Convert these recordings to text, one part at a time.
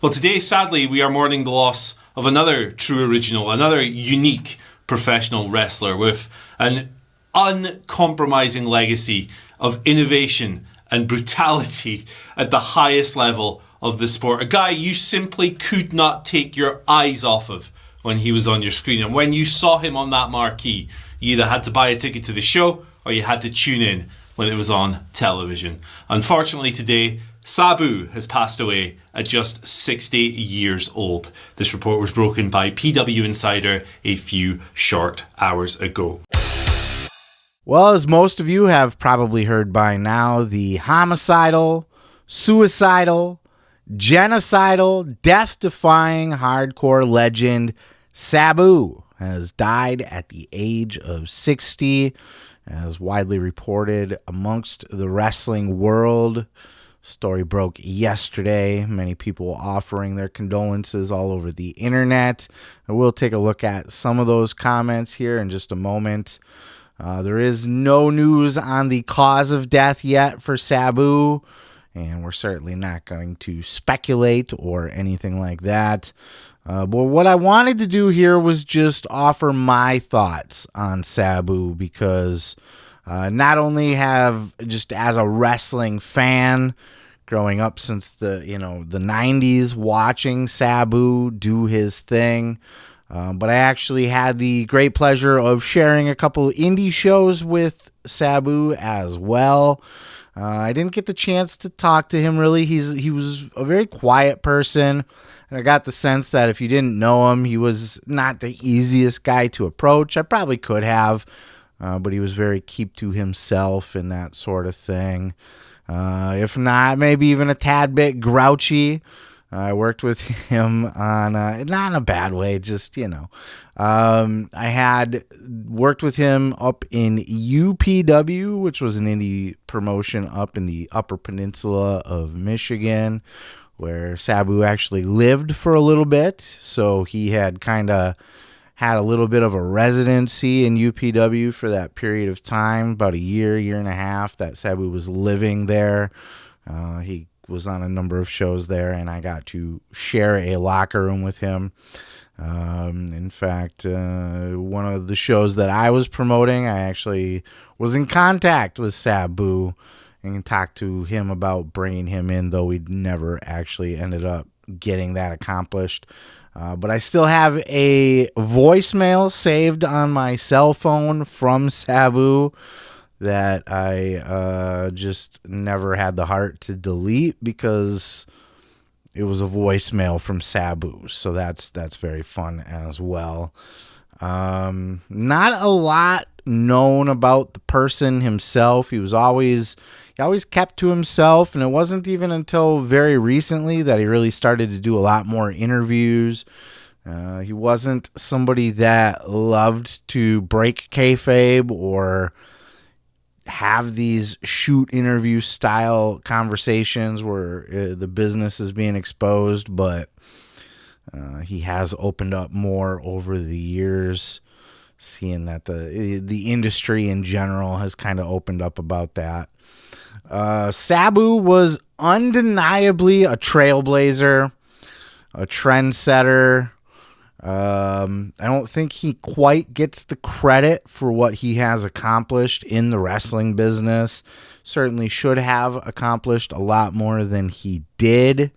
Well, today, sadly, we are mourning the loss of another true original, another unique professional wrestler with an uncompromising legacy of innovation and brutality at the highest level of the sport. A guy you simply could not take your eyes off of when he was on your screen. And when you saw him on that marquee, you either had to buy a ticket to the show or you had to tune in when it was on television. Unfortunately today, Sabu has passed away at just 60 years old. This report was broken by PW Insider a few short hours ago. Well, as most of you have probably heard by now, the homicidal, suicidal, genocidal, death-defying hardcore legend Sabu has died at the age of 60, as widely reported amongst the wrestling world. Story broke yesterday. Many people offering their condolences all over the internet. I will take a look at some of those comments here in just a moment. There is no news on the cause of death yet for Sabu, and we're certainly not going to speculate or anything like that. But what I wanted to do here was just offer my thoughts on Sabu, because not only have, just as a wrestling fan, growing up since the 90s, watching Sabu do his thing, but I actually had the great pleasure of sharing a couple indie shows with Sabu as well. I didn't get the chance to talk to him really. He was a very quiet person, and I got the sense that if you didn't know him, he was not the easiest guy to approach. I probably could have, but he was very keep to himself and that sort of thing. If not, maybe even a tad bit grouchy. I worked with him on, not in a bad way, just, I had worked with him up in UPW, which was an indie promotion up in the Upper Peninsula of Michigan, where Sabu actually lived for a little bit. So he had kind of had a little bit of a residency in UPW for that period of time, about a year and a half that Sabu was living there. He was on a number of shows there, and I got to share a locker room with him. In fact, one of the shows that I was promoting, I actually was in contact with Sabu and talked to him about bringing him in, though we never actually ended up getting that accomplished. But I still have a voicemail saved on my cell phone from Sabu that I just never had the heart to delete, because it was a voicemail from Sabu. So that's very fun as well. Not a lot known about the person himself. He always kept to himself, and it wasn't even until very recently that he really started to do a lot more interviews. He wasn't somebody that loved to break kayfabe or have these shoot interview style conversations where the business is being exposed, but he has opened up more over the years, seeing that the industry in general has kind of opened up about that. Sabu was undeniably a trailblazer, a trendsetter. I don't think he quite gets the credit for what he has accomplished in the wrestling business. Certainly should have accomplished a lot more than he did.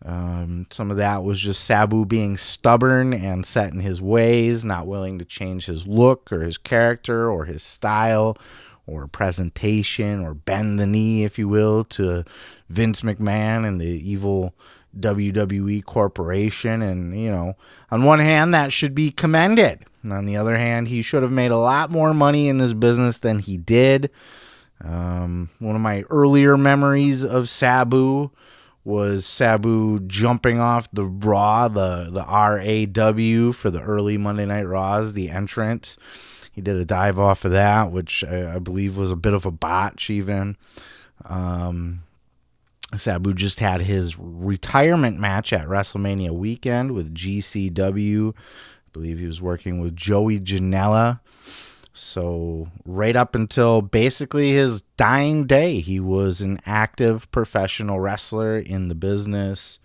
Some of that was just Sabu being stubborn and set in his ways, not willing to change his look or his character or his style or presentation, or bend the knee, if you will, to Vince McMahon and the evil WWE corporation. And, on one hand, that should be commended. And on the other hand, he should have made a lot more money in this business than he did. One of my earlier memories of Sabu was Sabu jumping off the Raw, the RAW for the early Monday Night Raws, the entrance. He did a dive off of that, which I believe was a bit of a botch even. Sabu just had his retirement match at WrestleMania weekend with GCW. I believe he was working with Joey Janela. So right up until basically his dying day, he was an active professional wrestler in the business.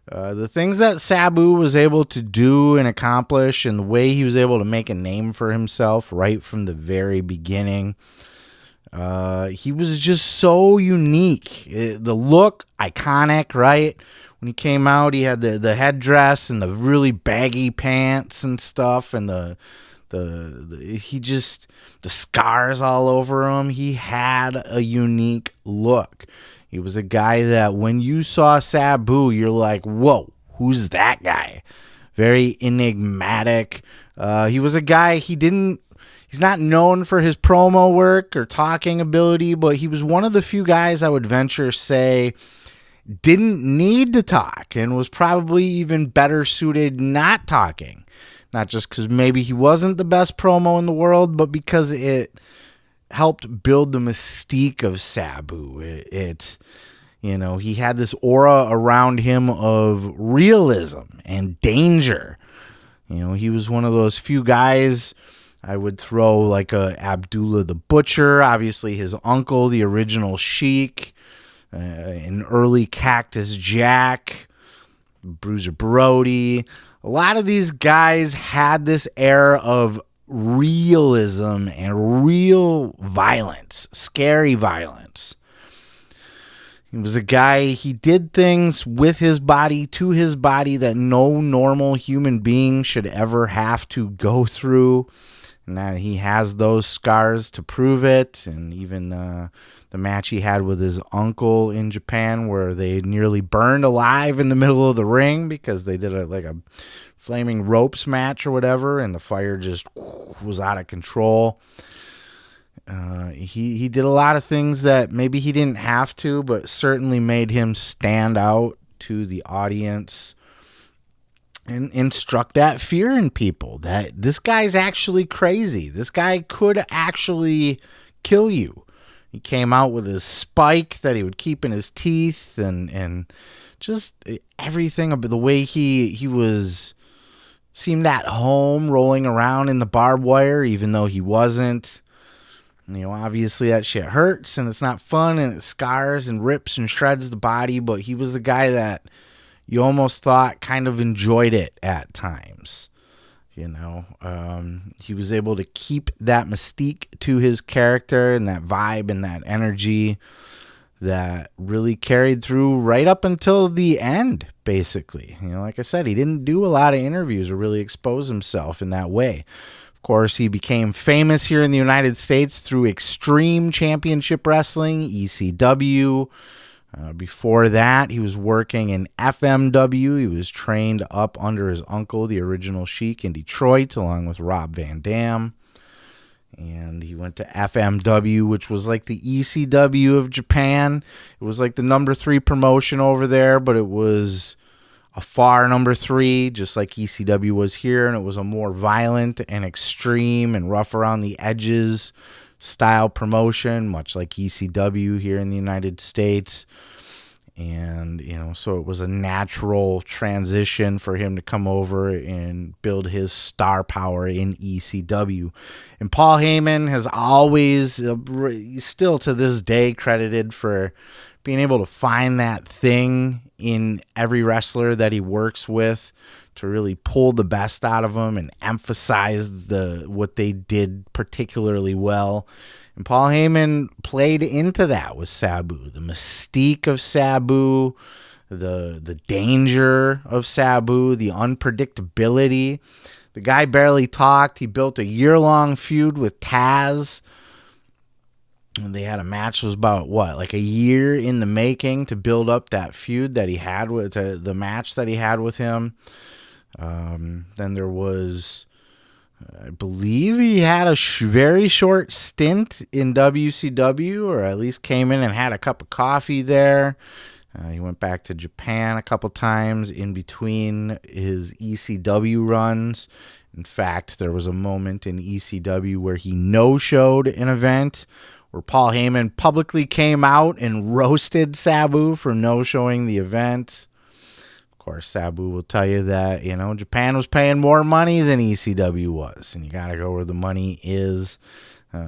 The things that Sabu was able to do and accomplish, and the way he was able to make a name for himself right from the very beginning, he was just so unique. The look, iconic, right? When he came out, he had the headdress and the really baggy pants and stuff, and the scars all over him. He had a unique look. He was a guy that when you saw Sabu, you're like, whoa, who's that guy? Very enigmatic. He was a guy, he's not known for his promo work or talking ability, but he was one of the few guys I would venture say didn't need to talk and was probably even better suited not talking. Not just because maybe he wasn't the best promo in the world, but because it helped build the mystique of Sabu. He had this aura around him of realism and danger. He was one of those few guys. I would throw like a Abdullah the Butcher, obviously his uncle, the original Sheik, an early Cactus Jack, Bruiser Brody. A lot of these guys had this air of realism and real violence, scary violence. He was a guy, he did things with his body, to his body, that no normal human being should ever have to go through. And that he has those scars to prove it. And even the match he had with his uncle in Japan, where they nearly burned alive in the middle of the ring because they did a flaming ropes match or whatever, and the fire just was out of control. He did a lot of things that maybe he didn't have to, but certainly made him stand out to the audience and struck that fear in people that this guy's actually crazy. This guy could actually kill you. He came out with his spike that he would keep in his teeth, and just everything about the way he seemed at home rolling around in the barbed wire, even though he wasn't. Obviously that shit hurts and it's not fun and it scars and rips and shreds the body, but he was the guy that you almost thought kind of enjoyed it at times. He was able to keep that mystique to his character and that vibe and that energy that really carried through right up until the end, basically. Like I said, he didn't do a lot of interviews or really expose himself in that way. Of course, he became famous here in the United States through Extreme Championship Wrestling, ECW. Before that, he was working in FMW. He was trained up under his uncle, the original Sheik, in Detroit, along with Rob Van Dam. And he went to FMW, which was like the ECW of Japan. It was like the number 3 promotion over there, but it was a far number 3, just like ECW was here. And it was a more violent and extreme and rough around the edges style promotion, much like ECW here in the United States. And, so it was a natural transition for him to come over and build his star power in ECW. And Paul Heyman has always, still to this day, credited for being able to find that thing in every wrestler that he works with to really pull the best out of them and emphasize what they did particularly well. And Paul Heyman played into that with Sabu, the mystique of Sabu, the danger of Sabu, the unpredictability. The guy barely talked. He built a year-long feud with Taz. And they had a match that was about, like a year in the making to build up that feud that he had with the match that he had with him. Then there was, I believe he had a very short stint in WCW, or at least came in and had a cup of coffee there. He went back to Japan a couple times in between his ECW runs. In fact, there was a moment in ECW where he no-showed an event where Paul Heyman publicly came out and roasted Sabu for no-showing the event. Of course, Sabu will tell you that, Japan was paying more money than ECW was, and you got to go where the money is.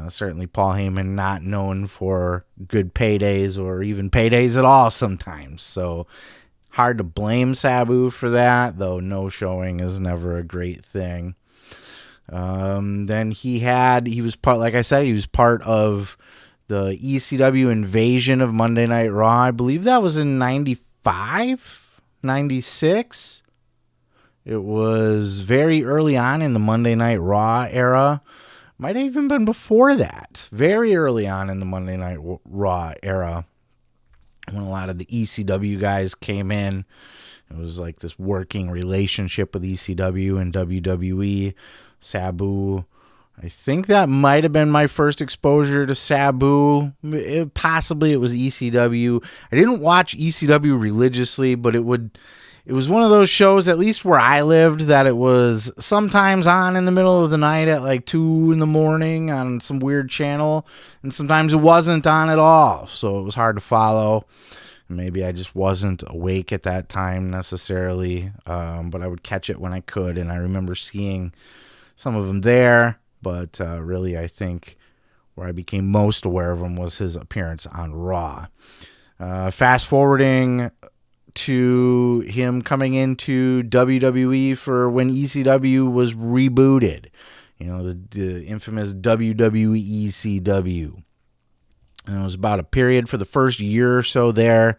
Certainly Paul Heyman not known for good paydays or even paydays at all sometimes. So Hard to blame Sabu for that, though no showing is never a great thing. Then he was part, like I said, he was part of the ECW invasion of Monday Night Raw. I believe that was in 95, 96. It was very early on in the Monday Night Raw era. Might have even been before that. Very early on in the Monday Night Raw era, when a lot of the ECW guys came in. It was like this working relationship with ECW and WWE. Sabu, I think that might have been my first exposure to Sabu. Possibly it was ECW. I didn't watch ECW religiously, but it was one of those shows, at least where I lived, that it was sometimes on in the middle of the night at like 2 a.m. on some weird channel, and sometimes it wasn't on at all, so it was hard to follow. Maybe I just wasn't awake at that time necessarily, but I would catch it when I could, and I remember seeing some of them there, but really I think where I became most aware of him was his appearance on Raw. Fast forwarding to him coming into WWE for when ECW was rebooted, the infamous WWE ECW. And it was about a period for the first year or so there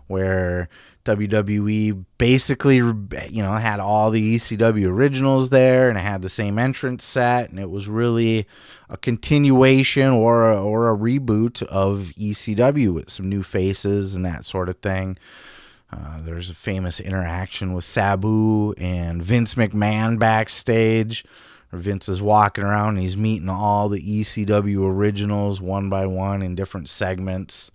where WWE basically, had all the ECW originals there, and it had the same entrance set, and it was really a continuation or a reboot of ECW with some new faces and that sort of thing. There's a famous interaction with Sabu and Vince McMahon backstage. Vince is walking around and he's meeting all the ECW originals one by one in different segments.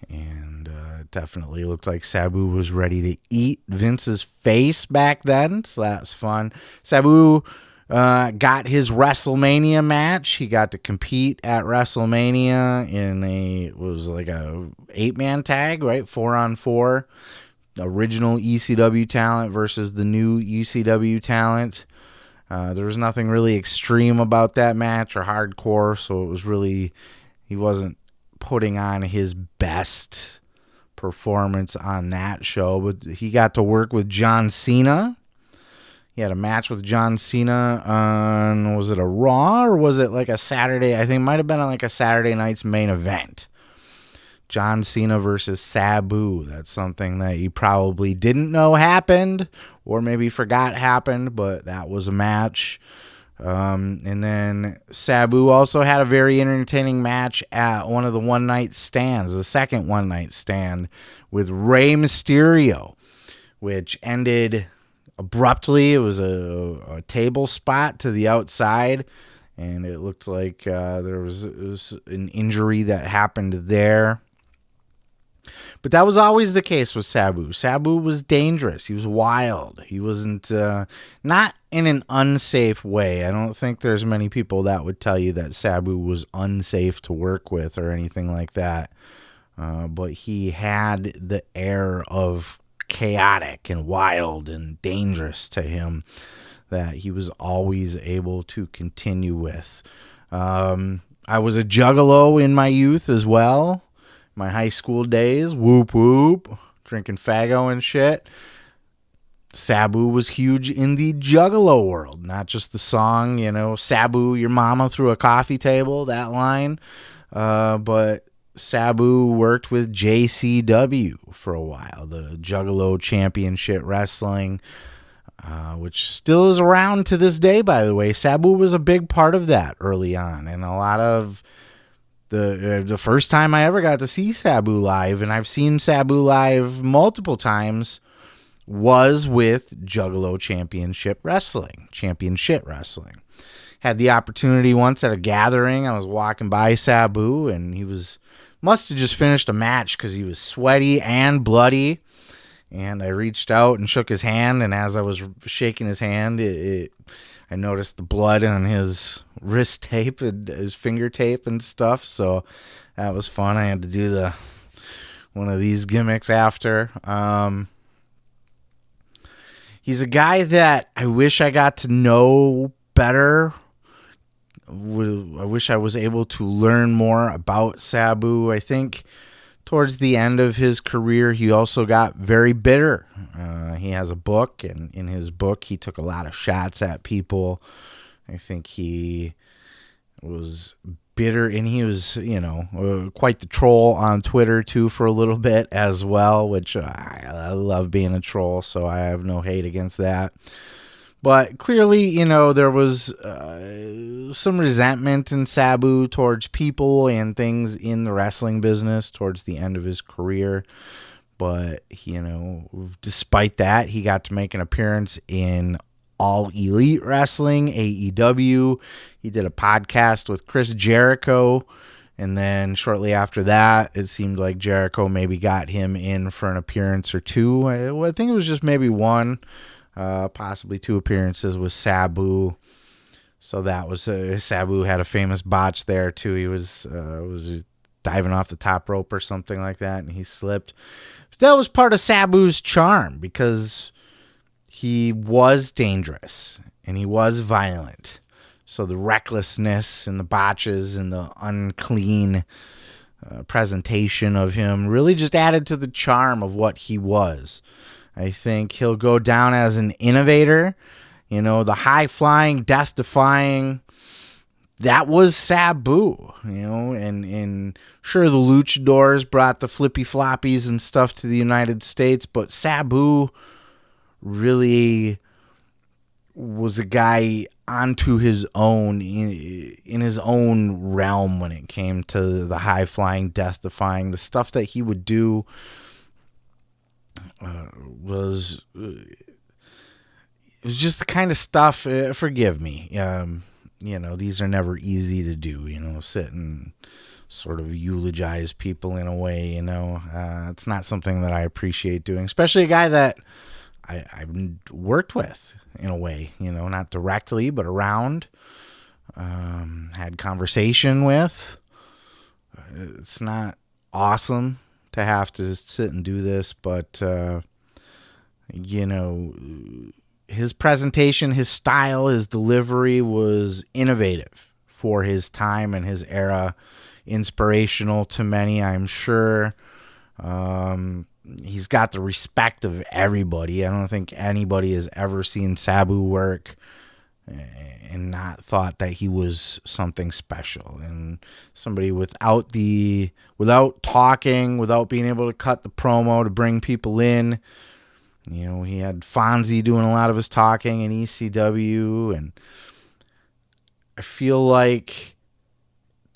And it definitely looked like Sabu was ready to eat Vince's face back then, so that's fun. Sabu got his WrestleMania match. He got to compete at WrestleMania in a 8-man tag, right? 4-on-4. Original ECW talent versus the new ECW talent. There was nothing really extreme about that match or hardcore, so it was really, he wasn't putting on his best performance on that show, but he got to work with John Cena. He had a match with John Cena on, was it a Raw or was it like a Saturday? I think it might have been on like a Saturday night's main event. John Cena versus Sabu. That's something that you probably didn't know happened or maybe forgot happened, but that was a match. And then Sabu also had a very entertaining match at one of the one-night stands, the second one-night stand with Rey Mysterio, which ended abruptly. It was a table spot to the outside, and it looked like there was an injury that happened there. But that was always the case with Sabu. Sabu was dangerous. He was wild. He wasn't, not in an unsafe way. I don't think there's many people that would tell you that Sabu was unsafe to work with or anything like that. But he had the air of chaotic and wild and dangerous to him that he was always able to continue with. I was a Juggalo in my youth as well. My high school days, whoop whoop, drinking Faggo and shit. Sabu was huge in the Juggalo world, not just the song, Sabu, your mama through a coffee table, that line. But Sabu worked with JCW for a while, the Juggalo Championship Wrestling, which still is around to this day, by the way. Sabu was a big part of that early on, and a lot of the first time I ever got to see Sabu live, and I've seen Sabu live multiple times, was with Juggalo Championship Wrestling. Had the opportunity once at a gathering. I was walking by Sabu, and he must have just finished a match because he was sweaty and bloody. And I reached out and shook his hand, and as I was shaking his hand, I noticed the blood on his wrist tape and his finger tape and stuff, so that was fun. I had to do one of these gimmicks after. He's a guy that I wish I got to know better. I wish I was able to learn more about Sabu. I think towards the end of his career, he also got very bitter. He has a book, and in his book, he took a lot of shots at people. I think he was bitter, and he was, quite the troll on Twitter, too, for a little bit as well, which I love being a troll, so I have no hate against that. But clearly, there was some resentment in Sabu towards people and things in the wrestling business towards the end of his career. But, despite that, he got to make an appearance in All Elite Wrestling, AEW. He did a podcast with Chris Jericho. And then shortly after that, it seemed like Jericho maybe got him in for an appearance or two. I think it was just maybe one. Possibly two appearances with Sabu. So that was Sabu had a famous botch there too. He was diving off the top rope or something like that, and he slipped. But that was part of Sabu's charm because he was dangerous and he was violent. So the recklessness and the botches and the unclean presentation of him really just added to the charm of what he was. I think he'll go down as an innovator, the high-flying, death-defying. That was Sabu, and sure, the luchadors brought the flippy floppies and stuff to the United States, but Sabu really was a guy onto his own, in his own realm when it came to the high-flying, death-defying, the stuff that he would do. It was just the kind of stuff, forgive me, these are never easy to do, sit and sort of eulogize people in a way, it's not something that I appreciate doing, especially a guy that I've worked with in a way, not directly, but around, had conversation with. It's not awesome to have to sit and do this, but his presentation, his style, his delivery was innovative for his time and his era, inspirational to many, I'm sure. He's got the respect of everybody. I don't think anybody has ever seen Sabu work and not thought that he was something special, and somebody without talking, without being able to cut the promo to bring people in. He had Fonzie doing a lot of his talking in ECW, and I feel like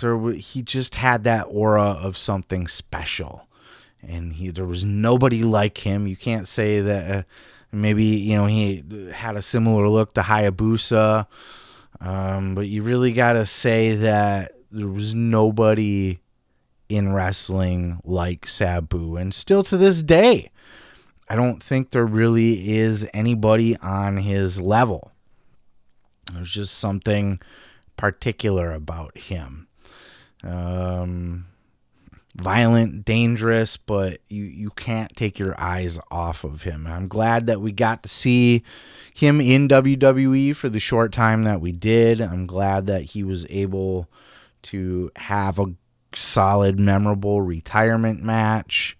he just had that aura of something special, and there was nobody like him. You can't say that maybe he had a similar look to Hayabusa. But you really got to say that there was nobody in wrestling like Sabu. And still to this day, I don't think there really is anybody on his level. There's just something particular about him. Violent, dangerous, but you can't take your eyes off of him. And I'm glad that we got to see him in WWE for the short time that we did. I'm glad that he was able to have a solid, memorable retirement match.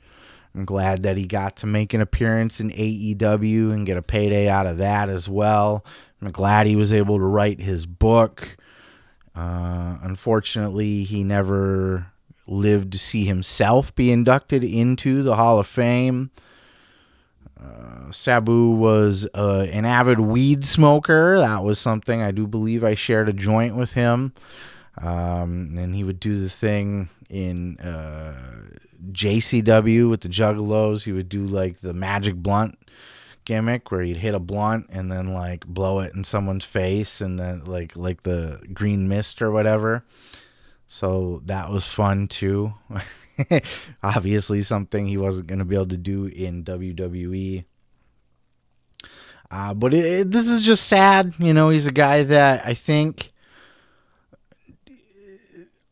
I'm glad that he got to make an appearance in AEW and get a payday out of that as well. I'm glad he was able to write his book. Unfortunately, he never lived to see himself be inducted into the Hall of Fame. Sabu was an avid weed smoker. That was something I do believe I shared a joint with him. And he would do the thing in JCW with the Juggalos. He would do like the magic blunt gimmick where he'd hit a blunt and then like blow it in someone's face, and then like the green mist or whatever. So that was fun too. Obviously something he wasn't going to be able to do in WWE. But this is just sad. He's a guy that I think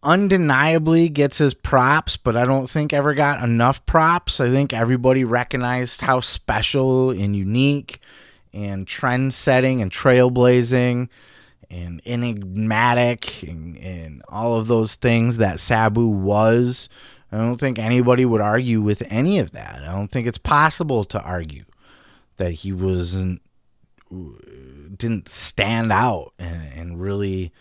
undeniably gets his props, but I don't think ever got enough props. I think everybody recognized how special and unique and trend-setting and trailblazing and enigmatic and all of those things that Sabu was I don't think anybody would argue with any of that. I don't think it's possible to argue that he didn't stand out and really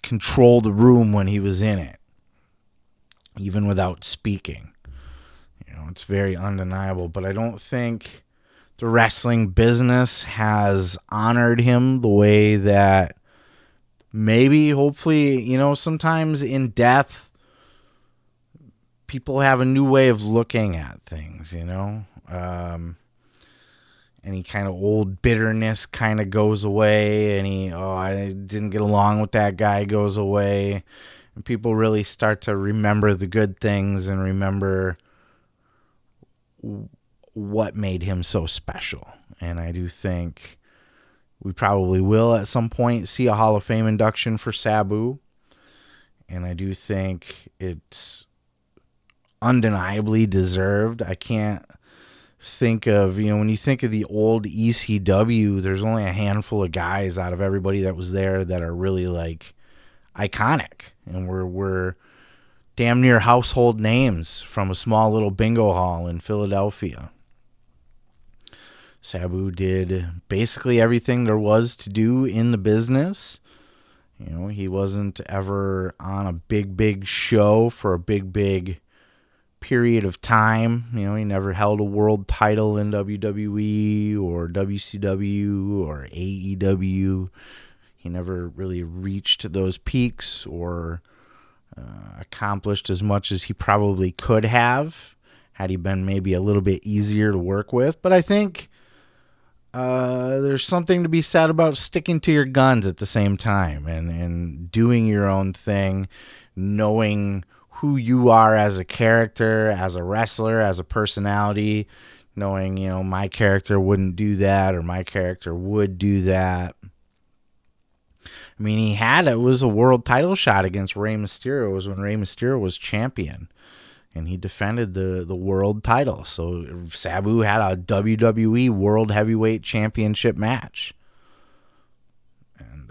control the room when he was in it, even without speaking. It's very undeniable, but I don't think the wrestling business has honored him the way that maybe, hopefully, sometimes in death, people have a new way of looking at things, any kind of old bitterness kind of goes away. I didn't get along with that guy goes away. And people really start to remember the good things and remember what made him so special. And I do think we probably will at some point see a Hall of Fame induction for Sabu. And I do think it's undeniably deserved. I can't think of, when you think of the old ECW, there's only a handful of guys out of everybody that was there that are really like iconic. And we're damn near household names from a small little bingo hall in Philadelphia. Sabu did basically everything there was to do in the business. He wasn't ever on a big show for a big period of time. He never held a world title in WWE or WCW or AEW. He never really reached those peaks or accomplished as much as he probably could have had he been maybe a little bit easier to work with. But I think there's something to be said about sticking to your guns at the same time and doing your own thing, knowing who you are as a character, as a wrestler, as a personality, knowing, my character wouldn't do that or my character would do that. I mean, it was a world title shot against Rey Mysterio. It was when Rey Mysterio was champion, and he defended the world title. So Sabu had a WWE World Heavyweight Championship match, and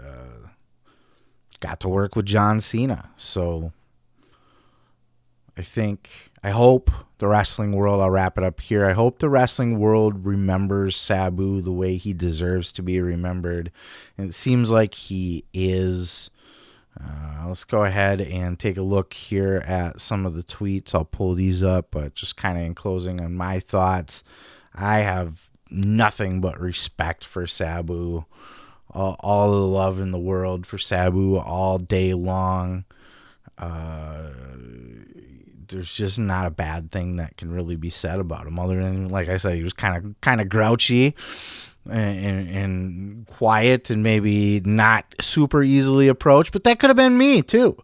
got to work with John Cena. So I hope the wrestling world, I'll wrap it up here, I hope the wrestling world remembers Sabu the way he deserves to be remembered. And it seems like he is. Let's go ahead and take a look here at some of the tweets. I'll pull these up, but just kind of in closing on my thoughts, I have nothing but respect for Sabu. All the love in the world for Sabu all day long. There's just not a bad thing that can really be said about him, other than, like I said, he was kind of grouchy and quiet and maybe not super easily approached. But that could have been me too.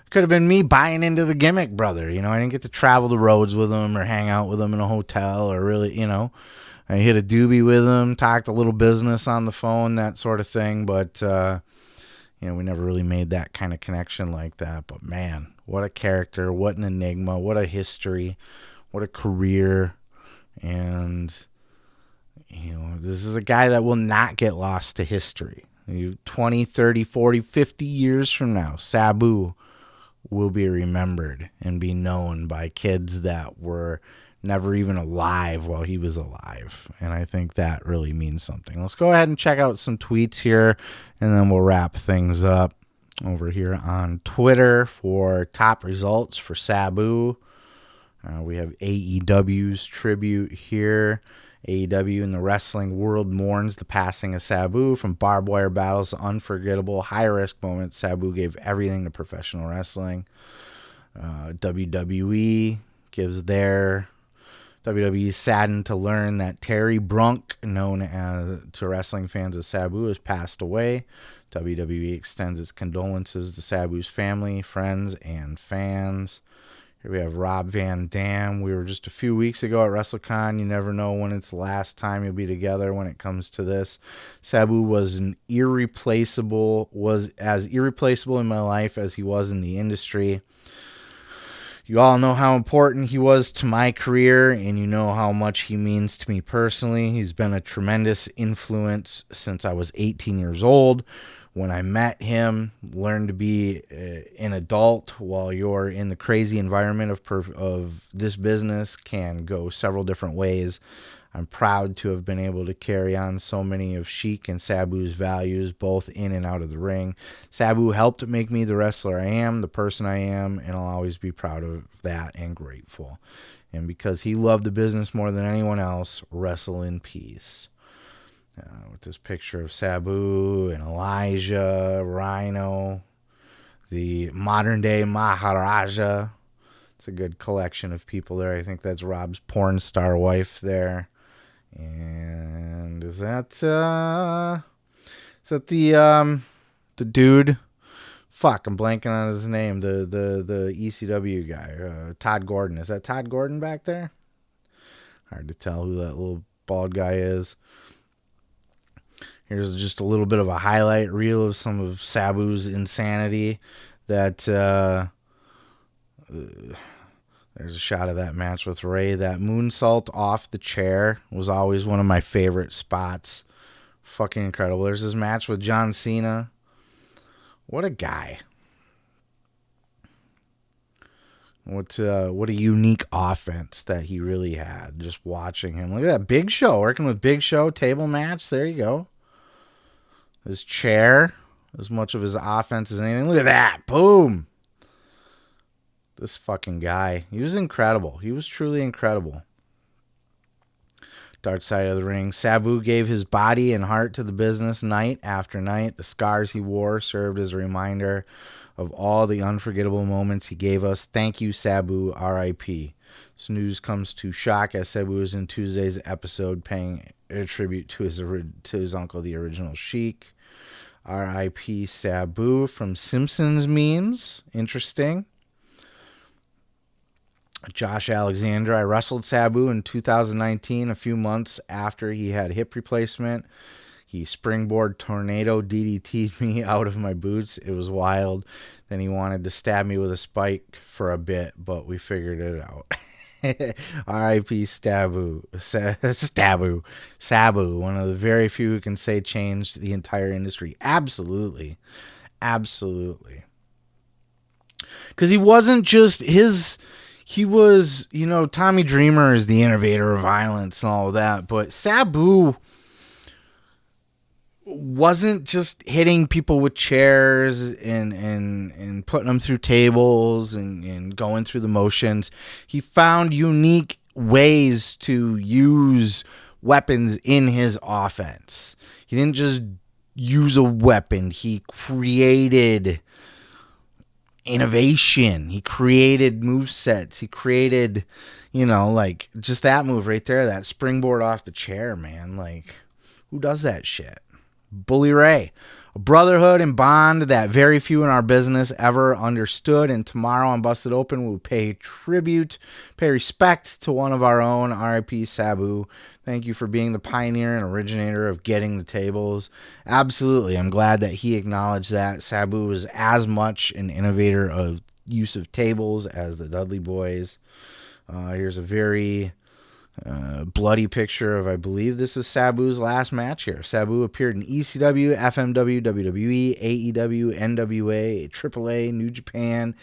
It could have been me buying into the gimmick, brother. I didn't get to travel the roads with him or hang out with him in a hotel or really, I hit a doobie with him, talked a little business on the phone, that sort of thing. But we never really made that kind of connection like that. But man, what a character, what an enigma, what a history, what a career. And, this is a guy that will not get lost to history. 20, 30, 40, 50 years from now, Sabu will be remembered and be known by kids that were never even alive while he was alive. And I think that really means something. Let's go ahead and check out some tweets here, and then we'll wrap things up over here on Twitter for top results for Sabu. We have AEW's tribute here. AEW in the wrestling world mourns the passing of Sabu. From barbed wire battles to unforgettable high-risk moments, Sabu gave everything to professional wrestling. WWE gives their... WWE is saddened to learn that Terry Brunk, known to wrestling fans as Sabu, has passed away. WWE extends its condolences to Sabu's family, friends, and fans. Here we have Rob Van Dam. We were just a few weeks ago at WrestleCon. You never know when it's the last time you'll be together when it comes to this. Sabu was as irreplaceable in my life as he was in the industry. You all know how important he was to my career, and you know how much he means to me personally. He's been a tremendous influence since I was 18 years old when I met him. Learned to be an adult while you're in the crazy environment of this business can go several different ways. I'm proud to have been able to carry on so many of Sheik and Sabu's values, both in and out of the ring. Sabu helped make me the wrestler I am, the person I am, and I'll always be proud of that and grateful. And because he loved the business more than anyone else, wrestle in peace. With this picture of Sabu and Elijah, Rhino, the modern-day Maharaja. It's a good collection of people there. I think that's Rob's porn star wife there. And is that the dude? Fuck, I'm blanking on his name. The ECW guy, Todd Gordon. Is that Todd Gordon back there? Hard to tell who that little bald guy is. Here's just a little bit of a highlight reel of some of Sabu's insanity. There's a shot of that match with Ray. That moonsault off the chair was always one of my favorite spots. Fucking incredible. There's this match with John Cena. What a guy. What a unique offense that he really had. Just watching him. Look at that. Big Show. Working with Big Show. Table match. There you go. His chair. As much of his offense as anything. Look at that. Boom. This fucking guy. He was incredible. He was truly incredible. Dark side of the ring. Sabu gave his body and heart to the business night after night. The scars he wore served as a reminder of all the unforgettable moments he gave us. Thank you, Sabu. R.I.P. This news comes to shock as Sabu was in Tuesday's episode paying a tribute to his uncle, the original Sheik. R.I.P. Sabu from Simpsons memes. Interesting. Josh Alexander. I wrestled Sabu in 2019, a few months after he had hip replacement. He springboard tornado DDT'd me out of my boots. It was wild. Then he wanted to stab me with a spike for a bit, but we figured it out. R.I.P. Sabu, one of the very few who can say changed the entire industry. Absolutely. Absolutely. Because he wasn't just he was, Tommy Dreamer is the innovator of violence and all of that, but Sabu wasn't just hitting people with chairs and putting them through tables and going through the motions. He found unique ways to use weapons in his offense. He didn't just use a weapon. He created innovation. He created movesets. He created, just that move right there, that springboard off the chair, man. Like, who does that shit? Bully Ray. A brotherhood and bond that very few in our business ever understood. And tomorrow on Busted Open, we'll pay respect to one of our own, R.I.P. Sabu. Thank you for being the pioneer and originator of getting the tables. Absolutely. I'm glad that he acknowledged that. Sabu was as much an innovator of use of tables as the Dudley Boys. Here's a very bloody picture of, I believe this is Sabu's last match here. Sabu appeared in ECW, FMW, WWE, AEW, NWA, AAA, New Japan,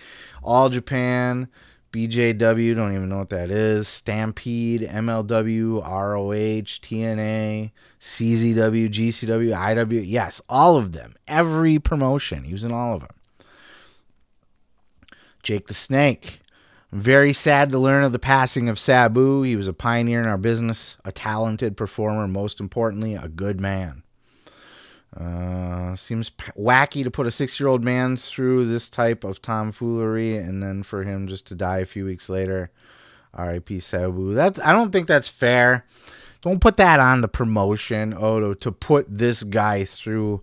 All Japan, BJW, don't even know what that is, Stampede, MLW, ROH, TNA, CZW, GCW, IW. Yes, all of them. Every promotion. He was in all of them. Jake the Snake. I'm very sad to learn of the passing of Sabu. He was a pioneer in our business, a talented performer, most importantly, a good man. Seems wacky to put a 6-year-old man through this type of tomfoolery and then for him just to die a few weeks later. R.I.P. Sabu. I don't think that's fair. Don't put that on the promotion. To put this guy through.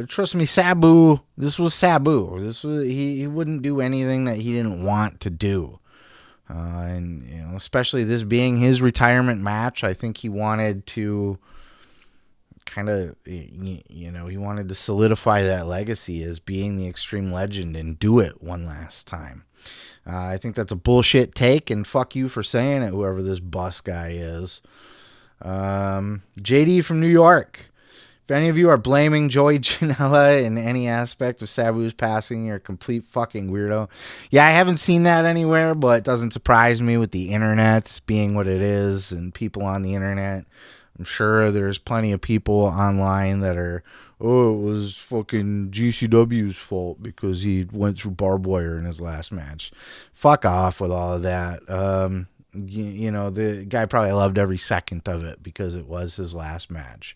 Trust me, Sabu. This was Sabu. He wouldn't do anything that he didn't want to do. And especially this being his retirement match, I think he wanted to he wanted to solidify that legacy as being the Extreme Legend and do it one last time. I think that's a bullshit take, and fuck you for saying it, whoever this bus guy is. JD from New York. If any of you are blaming Joey Janela in any aspect of Sabu's passing, you're a complete fucking weirdo. Yeah, I haven't seen that anywhere, but it doesn't surprise me with the internet being what it is and people on the internet. I'm sure there's plenty of people online that are, oh, it was fucking GCW's fault because he went through barbed wire in his last match. Fuck off with all of that. You know, the guy probably loved every second of it because it was his last match.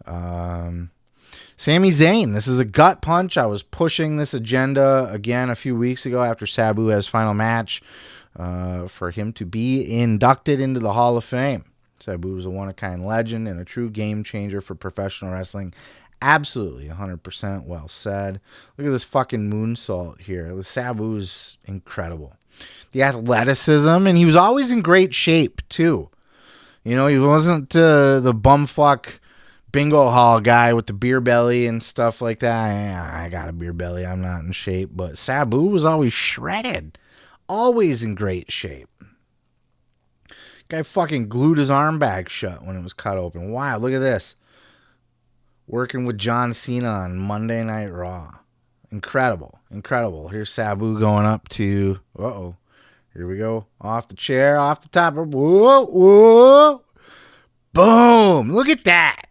Sami Zayn, this is a gut punch. I was pushing this agenda again a few weeks ago after Sabu had his final match for him to be inducted into the Hall of Fame. Sabu was a one-of-a-kind legend and a true game changer for professional wrestling. Absolutely, 100% well said. Look at this fucking moonsault here. The Sabu's incredible. The athleticism, and he was always in great shape, too. You know, he wasn't the bumfuck bingo hall guy with the beer belly and stuff like that. I got a beer belly. I'm not in shape. But Sabu was always shredded. Always in great shape. Guy fucking glued his arm back shut when it was cut open. Wow, look at this. Working with John Cena on Monday Night Raw. Incredible. Incredible. Here's Sabu going up to... Uh-oh. Here we go. Off the chair, off the top. Whoa, whoa. Boom. Look at that.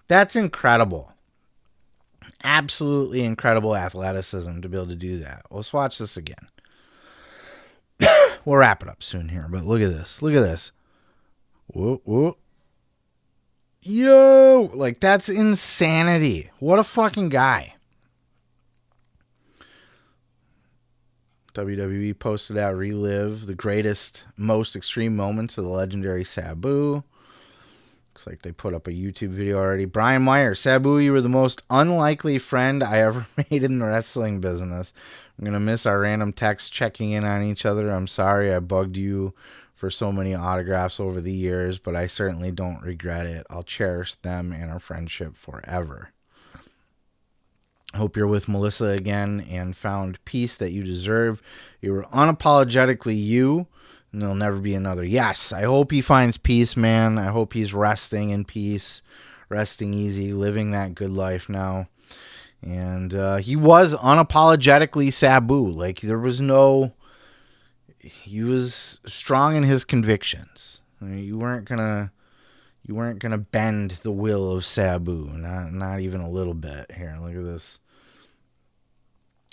That's incredible. Absolutely incredible athleticism to be able to do that. Let's watch this again. We'll wrap it up soon here, but look at this. Look at this. Whoa, whoa. Yo! Like, that's insanity. What a fucking guy. WWE posted out Relive the greatest, most extreme moments of the legendary Sabu. Looks like they put up a YouTube video already. Brian Meyer, Sabu, you were the most unlikely friend I ever made in the wrestling business. I'm going to miss our random texts checking in on each other. I'm sorry I bugged you for so many autographs over the years, but I certainly don't regret it. I'll cherish them and our friendship forever. Hope you're with Melissa again and found peace that you deserve. You were unapologetically you, and there'll never be another. Yes, I hope he finds peace, man. I hope he's resting in peace, resting easy, living that good life now. And he was unapologetically Sabu. Like, there was no... He was strong in his convictions. I mean, you weren't gonna bend the will of Sabu, not even a little bit. Here, look at this.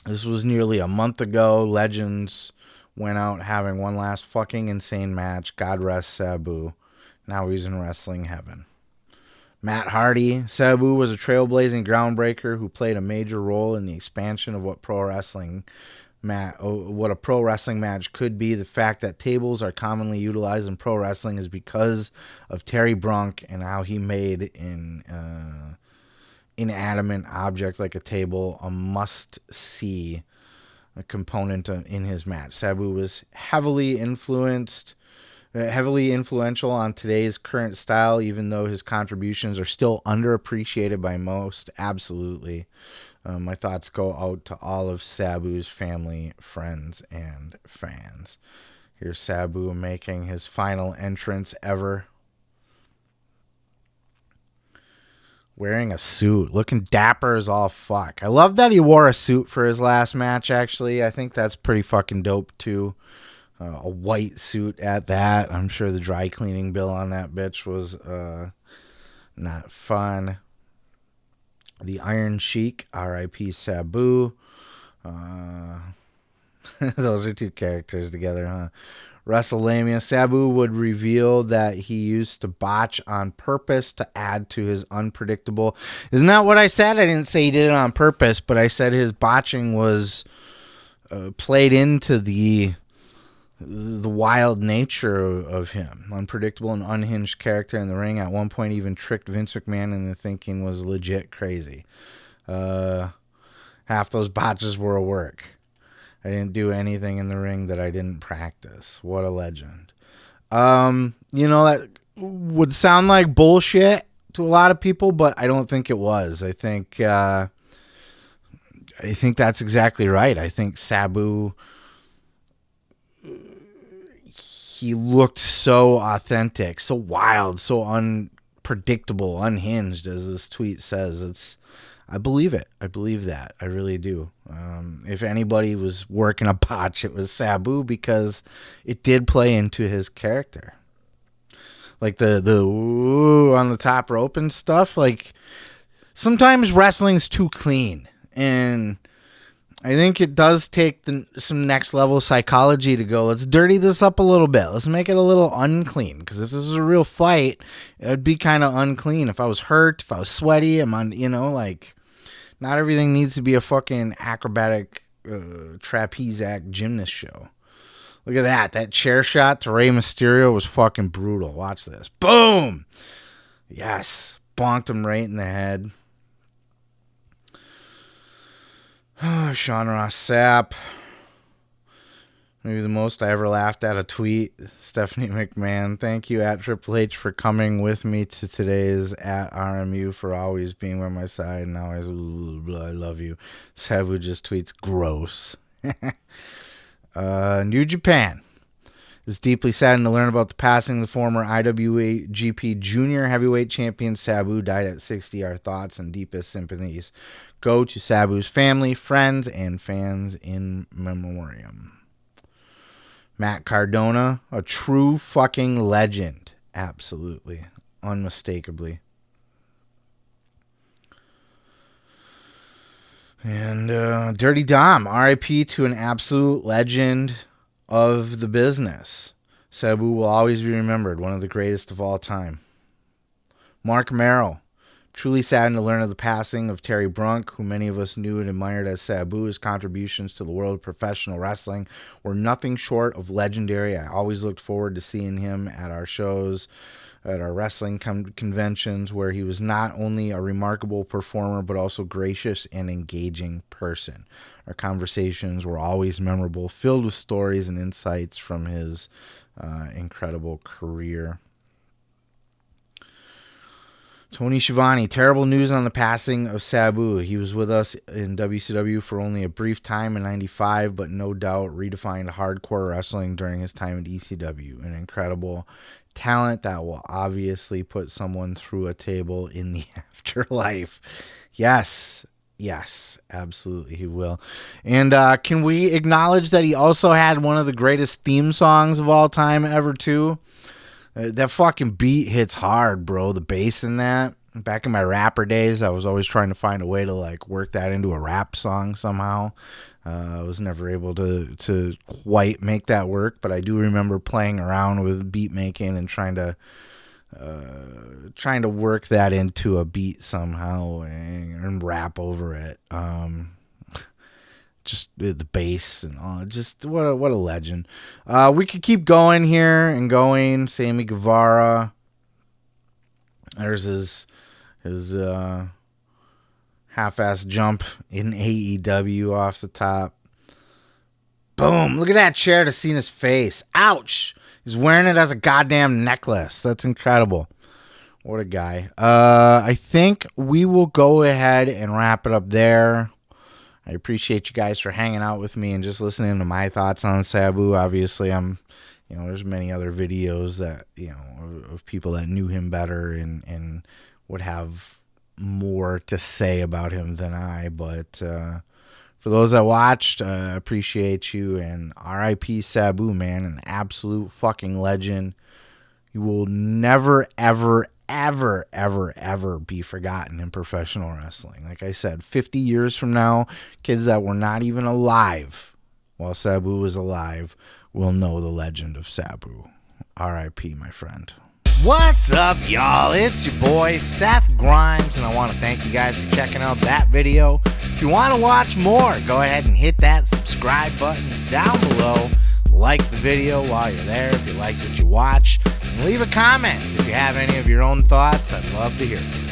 This was nearly a month ago. Legends went out having one last fucking insane match. God rest Sabu. Now he's in wrestling heaven. Matt Hardy. Sabu was a trailblazing groundbreaker who played a major role in the expansion of what a pro wrestling match could be. The fact that tables are commonly utilized in pro wrestling is because of Terry Brunk and how he made an inanimate object like a table a must-see component in his match. Sabu was heavily influential on today's current style, even though his contributions are still underappreciated by most. Absolutely. My thoughts go out to all of Sabu's family, friends, and fans. Here's Sabu making his final entrance ever. Wearing a suit, looking dapper as all fuck. I love that he wore a suit for his last match, actually. I think that's pretty fucking dope, too. A white suit at that. I'm sure the dry cleaning bill on that bitch was not fun. The Iron Sheik, R.I.P. Sabu. Those are two characters together, huh? WrestleMania. Sabu would reveal that he used to botch on purpose to add to his unpredictable. Isn't that what I said? I didn't say he did it on purpose, but I said his botching was played into the wild nature of him. Unpredictable and unhinged character in the ring. At one point, even tricked Vince McMahon into thinking was legit crazy. Half those botches were a work. I didn't do anything in the ring that I didn't practice. What a legend. That would sound like bullshit to a lot of people, but I don't think it was. I think that's exactly right. I think Sabu, he looked so authentic, so wild, so predictable, unhinged as this tweet says. I believe it. I believe that. I really do. If anybody was working a botch, it was Sabu, because it did play into his character. Like the ooh on the top rope and stuff. Like, sometimes wrestling's too clean, and I think it does take some next level psychology to go, let's dirty this up a little bit. Let's make it a little unclean. Because if this was a real fight, it would be kind of unclean. If I was hurt, if I was sweaty, I'm on, like, not everything needs to be a fucking acrobatic trapeze act gymnast show. Look at that. That chair shot to Rey Mysterio was fucking brutal. Watch this. Boom! Yes. Bonked him right in the head. Sean Ross Sapp. Maybe the most I ever laughed at a tweet. Stephanie McMahon. Thank you at Triple H for coming with me to today's at RMU, for always being by my side. And always, I love you. Sabu just tweets, gross. New Japan is deeply saddened to learn about the passing of the former IWGP Junior Heavyweight Champion Sabu. Died at 60. Our thoughts and deepest sympathies go to Sabu's family, friends, and fans in memoriam. Matt Cardona, a true fucking legend. Absolutely. Unmistakably. And Dirty Dom, RIP to an absolute legend of the business. Sabu will always be remembered, one of the greatest of all time. Mark Merrill, truly saddened to learn of the passing of Terry Brunk, who many of us knew and admired as Sabu. His contributions to the world of professional wrestling were nothing short of legendary. I always looked forward to seeing him at our shows, at our wrestling conventions, where he was not only a remarkable performer, but also gracious and engaging person. Our conversations were always memorable, filled with stories and insights from his incredible career. Tony Schiavone, terrible news on the passing of Sabu. He was with us in WCW for only a brief time in 95, but no doubt redefined hardcore wrestling during his time at ECW. An incredible talent that will obviously put someone through a table in the afterlife. Yes, absolutely he will. And can we acknowledge that he also had one of the greatest theme songs of all time ever, too? That fucking beat hits hard, bro. The bass in that. Back in my rapper days, I was always trying to find a way to like work that into a rap song somehow. I was never able to quite make that work, but I do remember playing around with beat making and trying to work that into a beat somehow and rap over it. Just the bass and all. Just what a legend. We could keep going here and going. Sammy Guevara. There's his half-ass jump in AEW off the top. Boom. Look at that chair to see his face. Ouch. He's wearing it as a goddamn necklace. That's incredible. What a guy. I think we will go ahead and wrap it up there. I appreciate you guys for hanging out with me and just listening to my thoughts on Sabu. Obviously, there's many other videos that, of people that knew him better and would have more to say about him than I. But for those that watched, I appreciate you. And RIP Sabu, man, an absolute fucking legend. You will never, ever, ever, ever, ever be forgotten in professional wrestling. Like I said, 50 years from now, kids that were not even alive while Sabu was alive will know the legend of Sabu. R.I.P., my friend. What's up, y'all? It's your boy, Seth Grimes, and I want to thank you guys for checking out that video. If you want to watch more, go ahead and hit that subscribe button down below. Like the video while you're there if you liked what you watched. And leave a comment if you have any of your own thoughts. I'd love to hear from you.